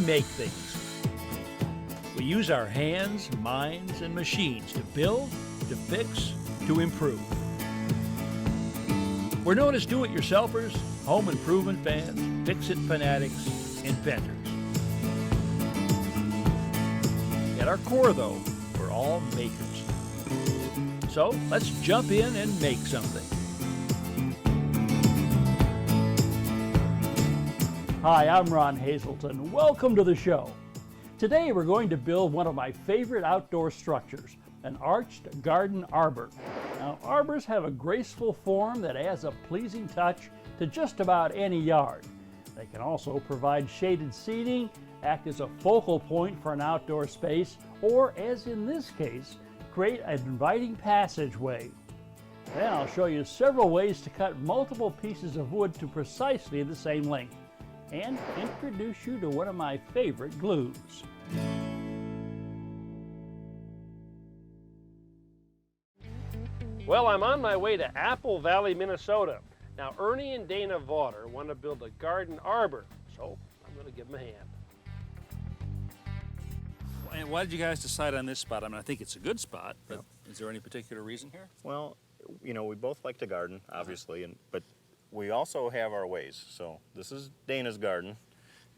make things. We use our hands, minds, and machines to build, to fix, to improve. We're known as do-it-yourselfers, home improvement fans, fix-it fanatics, inventors. At our core, though, we're all makers. So let's jump in and make something. Hi, I'm Ron Hazleton. Welcome to the show. Today we're going to build one of my favorite outdoor structures, an arched garden arbor. Now, arbors have a graceful form that adds a pleasing touch to just about any yard. They can also provide shaded seating, act as a focal point for an outdoor space, or, as in this case, create an inviting passageway. Then I'll show you several ways to cut multiple pieces of wood to precisely the same length, and introduce you to one of my favorite glues. Well, I'm on my way to Apple Valley, Minnesota. Now, Ernie and Dana want to build a garden arbor, so I'm going to give them a hand. And why did you guys decide on this spot? I mean, I think it's a good spot, but is there any particular reason here? Well, you know, we both like to garden, obviously, but we also have our ways. So this is Dana's garden,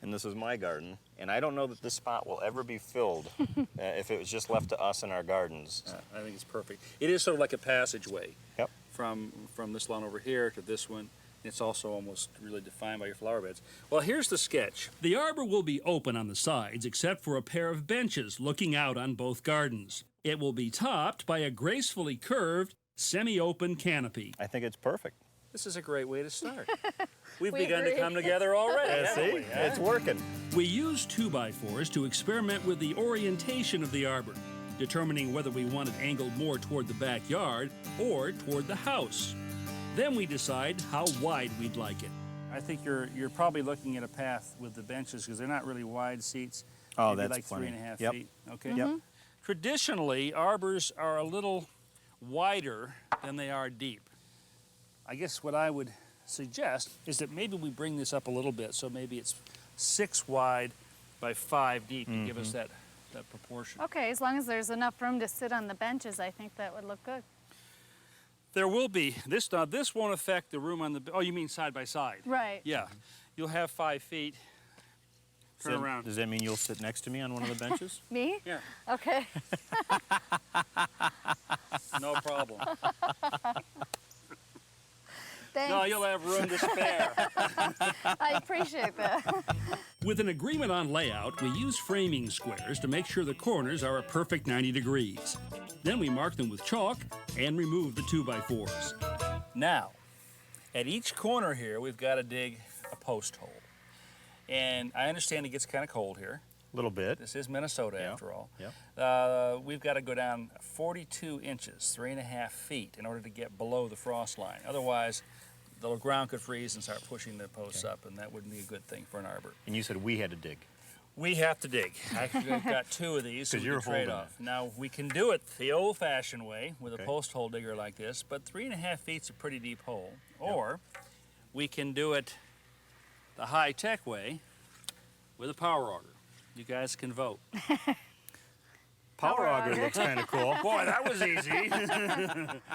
and this is my garden, and I don't know that this spot will ever be filled if it was just left to us in our gardens. I think it's perfect. It is sort of like a passageway. Yep. From this lawn over here to this one. It's also almost really defined by your flower beds. Well, here's the sketch. The arbor will be open on the sides except for a pair of benches looking out on both gardens. It will be topped by a gracefully curved, semi-open canopy. I think it's perfect. This is a great way to start. We've We begun agree. to come together already, haven't we? It's working. We use 2x4s to experiment with the orientation of the arbor, determining whether we want it angled more toward the backyard or toward the house. Then we decide how wide we'd like it. I think you're probably looking at a path with the benches because they're not really wide seats. Oh, Maybe that's like plenty. 3.5 feet. Okay. Yep. Traditionally, arbors are a little wider than they are deep. I guess what I would suggest is that maybe we bring this up a little bit, so maybe it's 6 wide by 5 deep to give us that proportion. Okay, as long as there's enough room to sit on the benches, I think that would look good. There will be. This won't affect the room on the, oh, you mean side by side? Right. Yeah. You'll have 5 feet. Turn around. Does that mean you'll sit next to me on one of the benches? Me? Yeah. Okay. No problem. Thanks. No, you'll have room to spare. I appreciate that. With an agreement on layout, we use framing squares to make sure the corners are a perfect 90 degrees. Then we mark them with chalk and remove the 2x4s. Now, at each corner here, we've got to dig a post hole. And I understand it gets kind of cold here. A little bit. This is Minnesota, after all. Yep. We've got to go down 42 inches, 3.5 feet, in order to get below the frost line. Otherwise, the ground could freeze and start pushing the posts up, and that wouldn't be a good thing for an arbor. And you said we had to dig. We have to dig. Actually, I've got 2 of these, so we you're can trade holding off. Now, we can do it the old-fashioned way with a post hole digger like this, but 3.5 feet's a pretty deep hole. Or we can do it the high-tech way with a power auger. You guys can vote. Power auger looks kind of cool. Boy, that was easy.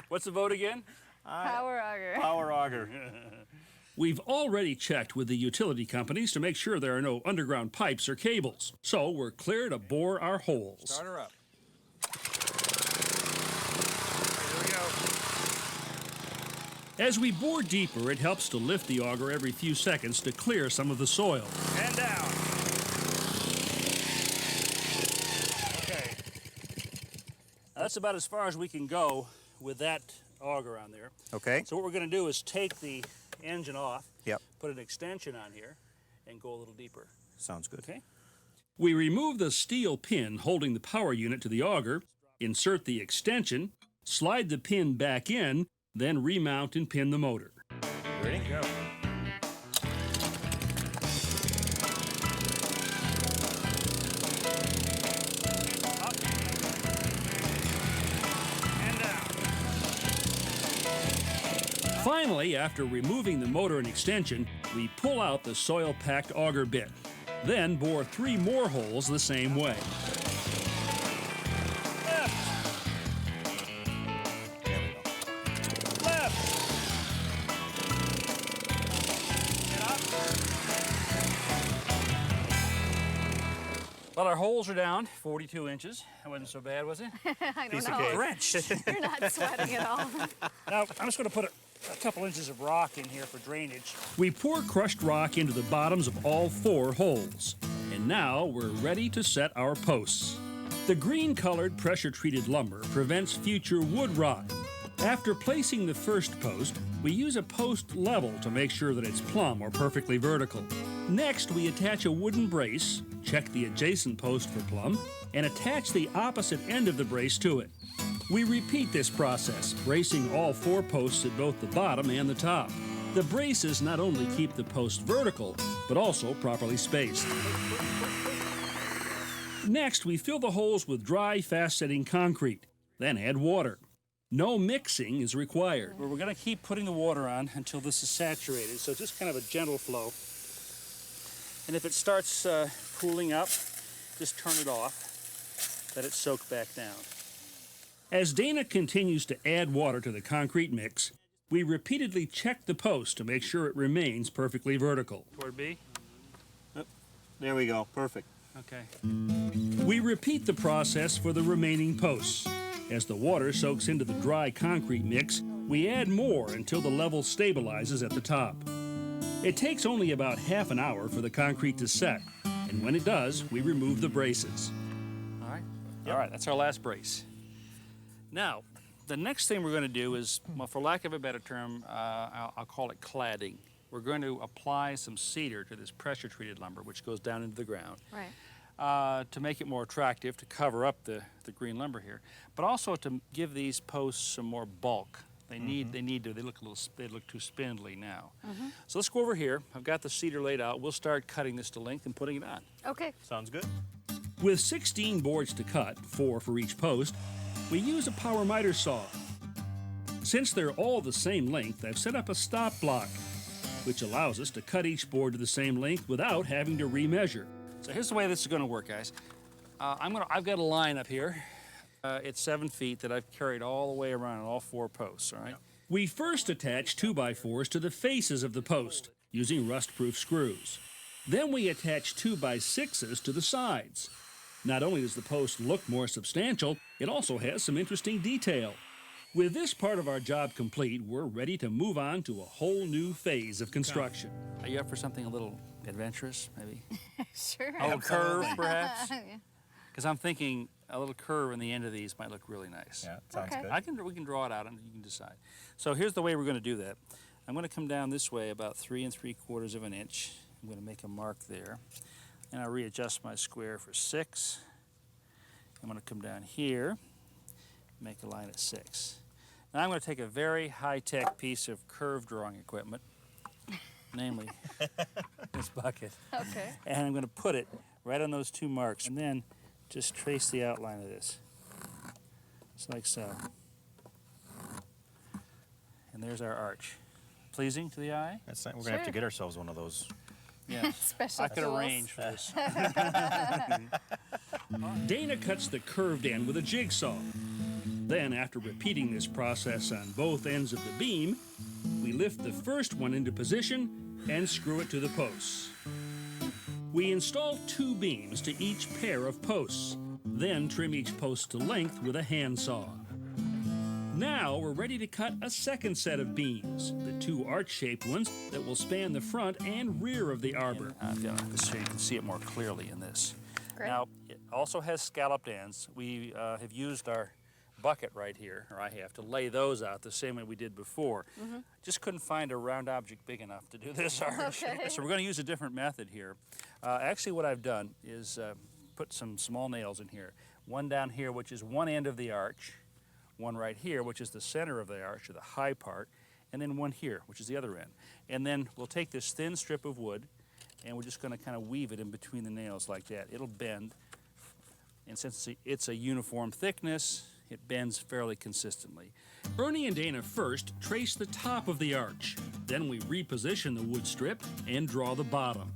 What's the vote again? Power auger. Power auger. We've already checked with the utility companies to make sure there are no underground pipes or cables. So we're clear to bore our holes. Start her up. Here we go. As we bore deeper, it helps to lift the auger every few seconds to clear some of the soil. And down. Okay. Now, that's about as far as we can go with that auger on there. Okay. So what we're going to do is take the engine off, Yep. put an extension on here, and go a little deeper. Sounds good. Okay? We remove the steel pin holding the power unit to the auger, insert the extension, slide the pin back in, then remount and pin the motor. Ready? Go. Up. And down. Finally, after removing the motor and extension, we pull out the soil-packed auger bit. Then bore 3 more holes the same way. Well, our holes are down 42 inches. That wasn't so bad, was it? I don't know. Drenched. You're not sweating at all. Now, I'm just going to put a couple inches of rock in here for drainage. We pour crushed rock into the bottoms of all 4 holes. And now we're ready to set our posts. The green-colored pressure-treated lumber prevents future wood rot. After placing the first post, we use a post level to make sure that it's plumb or perfectly vertical. Next, we attach a wooden brace, check the adjacent post for plumb, and attach the opposite end of the brace to it. We repeat this process, bracing all 4 posts at both the bottom and the top. The braces not only keep the post vertical, but also properly spaced. Next, we fill the holes with dry, fast-setting concrete, then add water. No mixing is required. We're going to keep putting the water on until this is saturated, so just kind of a gentle flow. And if it starts cooling up, just turn it off, let it soak back down. As Dana continues to add water to the concrete mix, we repeatedly check the post to make sure it remains perfectly vertical. Toward B? There we go, perfect. Okay. We repeat the process for the remaining posts. As the water soaks into the dry concrete mix, we add more until the level stabilizes at the top. It takes only about half an hour for the concrete to set, and when it does, we remove the braces. All right. All right, that's our last brace. Now, the next thing we're going to do is, well, for lack of a better term, I'll call it cladding. We're going to apply some cedar to this pressure-treated lumber, which goes down into the ground. Right. To make it more attractive, to cover up the green lumber here, but also to give these posts some more bulk. They look too spindly now. So let's go over here. I've got the cedar laid out. We'll start cutting this to length and putting it on. Okay. Sounds good. With 16 boards to cut, 4 for each post, we use a power miter saw. Since they're all the same length, I've set up a stop block, which allows us to cut each board to the same length without having to remeasure. So here's the way this is going to work, guys. I've got a line up here. It's 7 feet that I've carried all the way around on all 4 posts, all right? We first attach 2x4s to the faces of the post using rust-proof screws. Then we attach 2x6s to the sides. Not only does the post look more substantial, it also has some interesting detail. With this part of our job complete, we're ready to move on to a whole new phase of construction. Are you up for something a little adventurous, maybe? Sure. A little curve, perhaps? Because I'm thinking a little curve in the end of these might look really nice. Yeah, sounds Okay. good. We can draw it out and you can decide. So here's the way we're going to do that. I'm going to come down this way about 3 3/4 of an inch. I'm going to make a mark there. And I'll readjust my square for 6. I'm going to come down here, make a line at 6. Now I'm going to take a very high-tech piece of curve drawing equipment, namely this bucket, Okay. and I'm going to put it right on those 2 marks, and then just trace the outline of this, just like so. And there's our arch. Pleasing to the eye? That's not, we're gonna have to Sure. get ourselves one of those. Yes. Special I could tools. arrange for this. Dana cuts the curved end with a jigsaw. Then, after repeating this process on both ends of the beam, we lift the first one into position and screw it to the posts. We install 2 beams to each pair of posts, then trim each post to length with a handsaw. Now we're ready to cut a second set of beams, the 2 arch-shaped ones that will span the front and rear of the arbor. I've got this so you can see it more clearly in this. Great. Now, it also has scalloped ends. We have used our bucket right here, or I have, to lay those out the same way we did before. Just couldn't find a round object big enough to do this arch. Okay. So we're going to use a different method here. Actually, what I've done is put some small nails in here. One down here, which is one end of the arch, one right here, which is the center of the arch, or the high part, and then one here, which is the other end. And then we'll take this thin strip of wood, and we're just going to kind of weave it in between the nails like that. It'll bend, and since it's a uniform thickness, it bends fairly consistently. Ernie and Dana first trace the top of the arch. Then we reposition the wood strip and draw the bottom.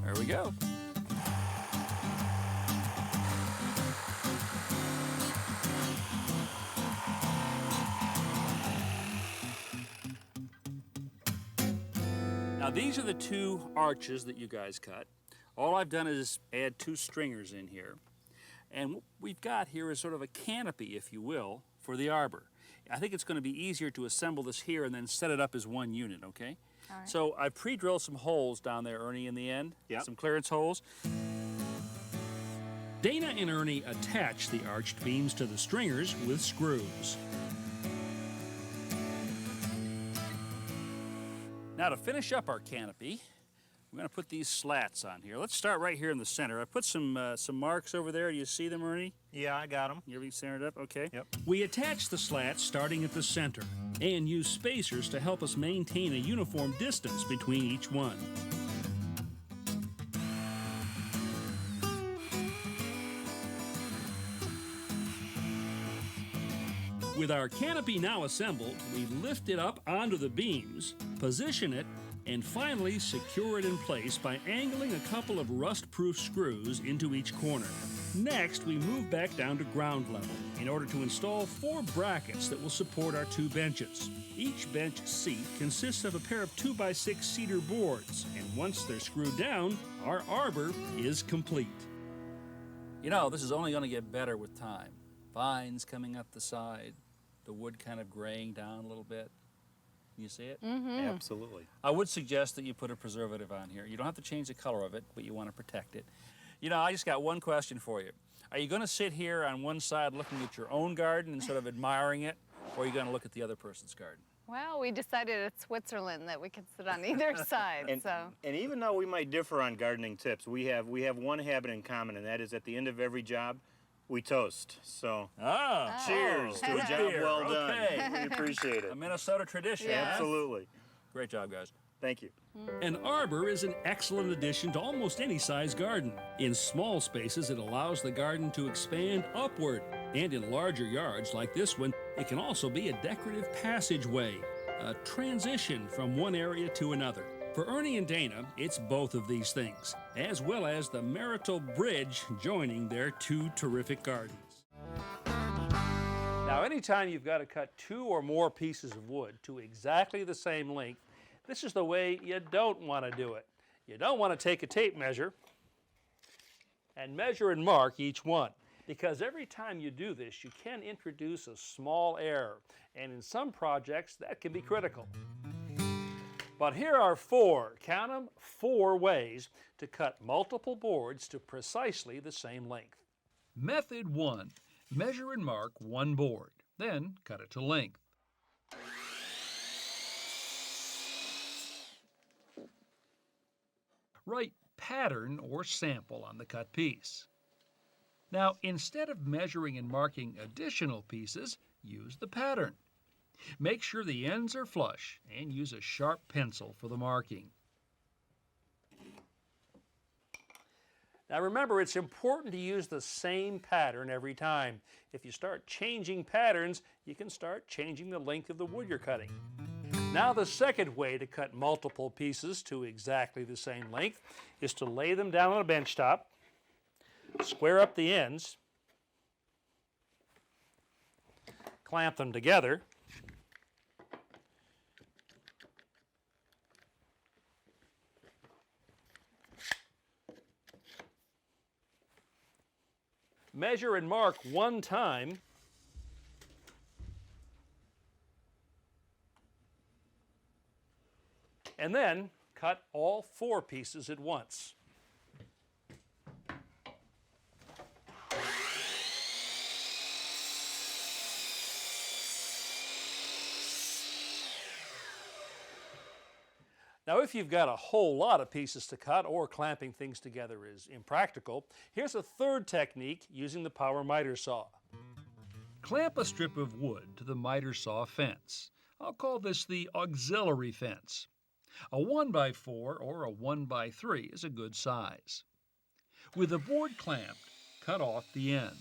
There we go. Now these are the 2 arches that you guys cut. All I've done is add 2 stringers in here. And what we've got here is sort of a canopy, if you will, for the arbor. I think it's going to be easier to assemble this here and then set it up as one unit, okay? All right. So I pre-drilled some holes down there, Ernie, in the end. Yep. Some clearance holes. Dana and Ernie attach the arched beams to the stringers with screws. Now to finish up our canopy, we're going to put these slats on here. Let's start right here in the center. I put some marks over there. Do you see them, Ernie? Yeah, I got them. Everything centered up? Okay. Yep. We attach the slats starting at the center and use spacers to help us maintain a uniform distance between each one. With our canopy now assembled, we lift it up onto the beams, position it, and finally secure it in place by angling a couple of rust-proof screws into each corner. Next, we move back down to ground level in order to install 4 brackets that will support our 2 benches. Each bench seat consists of a pair of 2x6 cedar boards, and once they're screwed down, our arbor is complete. You know, this is only going to get better with time. Vines coming up the side, the wood kind of graying down a little bit. You see it? Absolutely. I would suggest that you put a preservative on here. You don't have to change the color of it, but you want to protect it. You know, I just got one question for you. Are you going to sit here on one side looking at your own garden and sort of admiring it, or are you going to look at the other person's garden? Well, we decided at Switzerland that we could sit on either side, And even though we might differ on gardening tips, we have one habit in common, and that is at the end of every job, we toast. So cheers to a job beer. well done. Okay. We appreciate it. A Minnesota tradition. Yeah. huh? Absolutely. Great job, guys. Thank you. An arbor is an excellent addition to almost any size garden. In small spaces, it allows the garden to expand upward. And in larger yards like this one, it can also be a decorative passageway, a transition from one area to another. For Ernie and Dana, it's both of these things, as well as the marital bridge joining their 2 terrific gardens. Now, anytime you've got to cut 2 or more pieces of wood to exactly the same length, this is the way you don't want to do it. You don't want to take a tape measure and measure and mark each one, because every time you do this, you can introduce a small error, and in some projects, that can be critical. But here are 4, count them, 4 ways to cut multiple boards to precisely the same length. Method 1. Measure and mark 1 board, then cut it to length. Write pattern or sample on the cut piece. Now, instead of measuring and marking additional pieces, use the pattern. Make sure the ends are flush and use a sharp pencil for the marking. Now remember, it's important to use the same pattern every time. If you start changing patterns, you can start changing the length of the wood you're cutting. Now the second way to cut multiple pieces to exactly the same length is to lay them down on a bench top, square up the ends, clamp them together, measure and mark 1 time, and then cut all 4 pieces at once. Now, if you've got a whole lot of pieces to cut or clamping things together is impractical, here's a third technique using the power miter saw. Clamp a strip of wood to the miter saw fence. I'll call this the auxiliary fence. A 1x4 or a 1x3 is a good size. With the board clamped, cut off the end.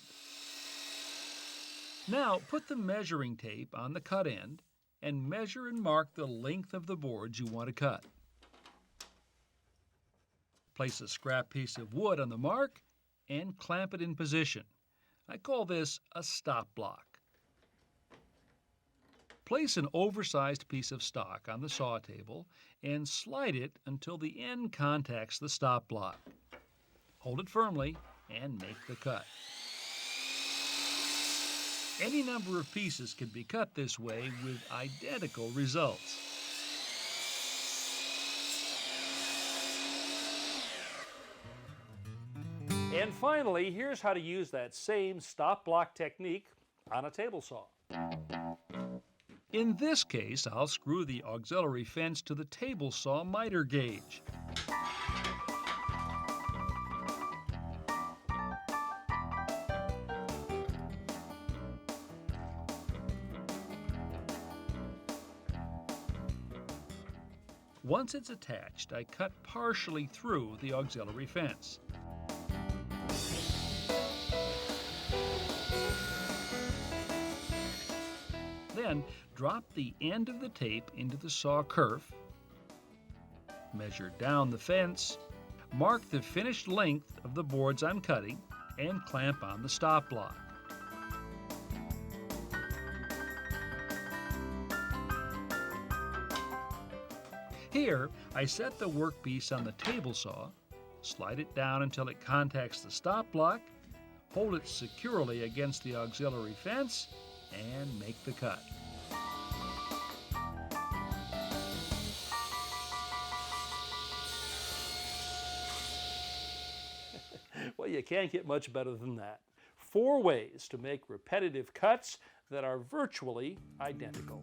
Now put the measuring tape on the cut end and measure and mark the length of the boards you want to cut. Place a scrap piece of wood on the mark and clamp it in position. I call this a stop block. Place an oversized piece of stock on the saw table and slide it until the end contacts the stop block. Hold it firmly and make the cut. Any number of pieces can be cut this way with identical results. And finally, here's how to use that same stop block technique on a table saw. In this case, I'll screw the auxiliary fence to the table saw miter gauge. Once it's attached, I cut partially through the auxiliary fence. Then, drop the end of the tape into the saw kerf, measure down the fence, mark the finished length of the boards I'm cutting, and clamp on the stop block. Here, I set the workpiece on the table saw, slide it down until it contacts the stop block, hold it securely against the auxiliary fence, and make the cut. Well, you can't get much better than that. 4 ways to make repetitive cuts that are virtually identical.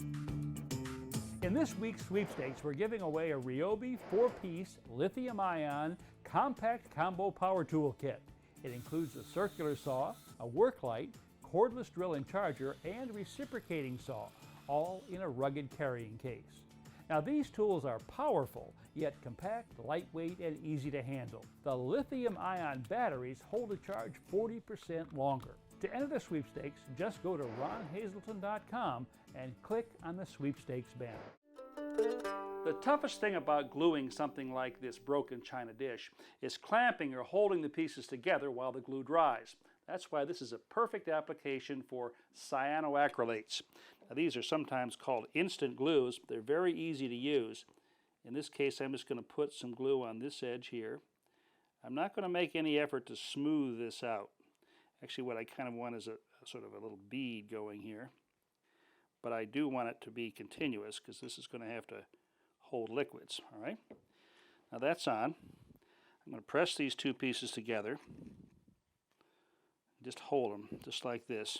In this week's sweepstakes, we're giving away a Ryobi 4-piece lithium-ion compact combo power tool kit. It includes a circular saw, a work light, cordless drill and charger, and reciprocating saw, all in a rugged carrying case. Now these tools are powerful, yet compact, lightweight, and easy to handle. The lithium-ion batteries hold a charge 40% longer. To enter the sweepstakes, just go to ronhazleton.com and click on the sweepstakes banner. The toughest thing about gluing something like this broken china dish is clamping or holding the pieces together while the glue dries. That's why this is a perfect application for cyanoacrylates. Now, these are sometimes called instant glues. They're very easy to use. In this case, I'm just going to put some glue on this edge here. I'm not going to make any effort to smooth this out. Actually, what I kind of want is a sort of a little bead going here. But I do want it to be continuous because this is going to have to hold liquids. All right. Now that's on. I'm going to press these 2 pieces together. Just hold them, just like this.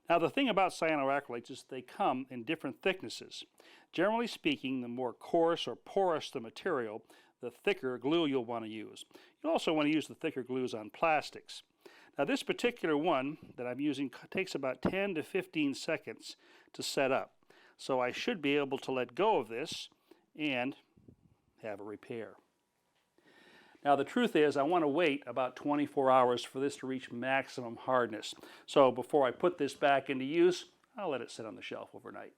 Now the thing about cyanoacrylates is they come in different thicknesses. Generally speaking, the more coarse or porous the material, the thicker glue you'll want to use. You'll also want to use the thicker glues on plastics. Now this particular one that I'm using takes about 10 to 15 seconds to set up. So I should be able to let go of this and have a repair. Now the truth is I want to wait about 24 hours for this to reach maximum hardness. So before I put this back into use, I'll let it sit on the shelf overnight.